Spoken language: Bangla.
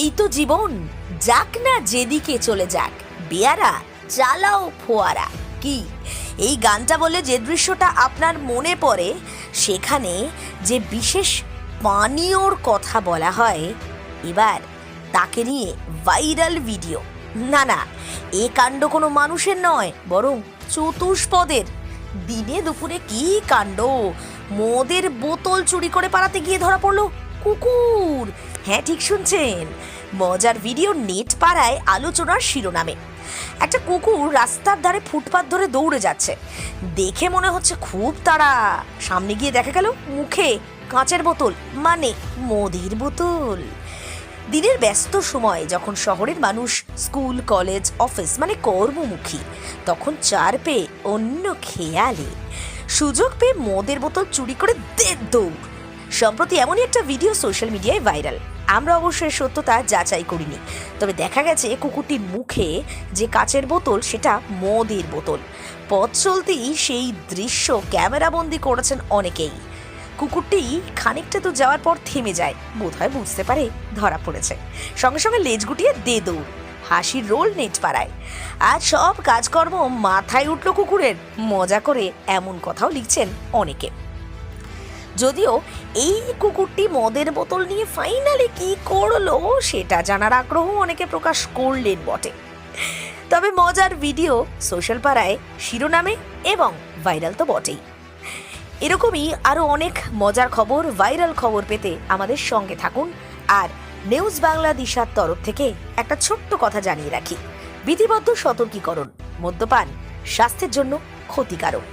এই তো জীবন, যাক না যেদিকে চলে যাক, বেয়ারা চালাও ফোয়ারা। কি এই গানটা বলে যে দৃশ্যটা আপনার মনে পড়ে, সেখানে যে বিশেষ পানীয়র কথা বলা হয়, এবার তাকে নিয়ে ভাইরাল ভিডিও। না না, এ কাণ্ড কোনো মানুষের নয়, বরং চতুষ্পদের। দিনে দুপুরে কি কাণ্ড! মদের বোতল চুরি করে পালাতে গিয়ে ধরা পড়লো কুকুর। হ্যাঁ, ঠিক শুনছেন, মজার ভিডিও নেট পাড়ায় আলোচনার শিরোনামে। একটা কুকুর রাস্তার ধারে ফুটপাত ধরে দৌড়ে যাচ্ছে, দেখে মনে হচ্ছে খুব তাড়া। সামনে গিয়ে দেখা গেল মুখে কাঁচের বোতল, মানে মদের বোতল। দিনের ব্যস্ত সময় যখন শহরের মানুষ স্কুল, কলেজ, অফিস মানে কর্মমুখী, তখন চার পেয়ে অন্য খেয়ালে সুযোগ পেয়ে মদের বোতল চুরি করে দৌড়। সম্প্রতি এমনই একটা ভিডিও সোশ্যাল মিডিয়ায় ভাইরাল। আমরা অবশ্যই সত্যতা যাচাই করিনি, তবে দেখা গেছে কুকুরটির মুখে যে কাচের বোতল, সেটা মদের বোতল। পথ চলতেই সেই দৃশ্য ক্যামেরাবন্দি করেছেন অনেকেই। কুকুরটি খানিকটা তো যাওয়ার পর থেমে যায়, বোধহয় বুঝতে পারে ধরা পড়েছে। সঙ্গে সঙ্গে লেজ গুটিয়ে দৌড়। হাসির রোল নেট পাড়ায়। আজ সব কাজকর্ম মাথায় উঠল কুকুরের, মজা করে এমন কথাও লিখছেন অনেকে। যদিও এই কুকুরটি মদের বোতল নিয়ে ফাইনালি কি করলো সেটা জানার আগ্রহ অনেকে প্রকাশ করলেন বটে। তবে মজার ভিডিও সোশ্যাল পাড়ায় শিরোনামে এবং ভাইরাল তো বটেই। এরকমই আরো অনেক মজার খবর, ভাইরাল খবর পেতে আমাদের সঙ্গে থাকুন। আর নিউজ বাংলা দিশার তরফ থেকে একটা ছোট্ট কথা জানিয়ে রাখি, বিধিবদ্ধ সতর্কীকরণ, মদ্যপান স্বাস্থ্যের জন্য ক্ষতিকারক।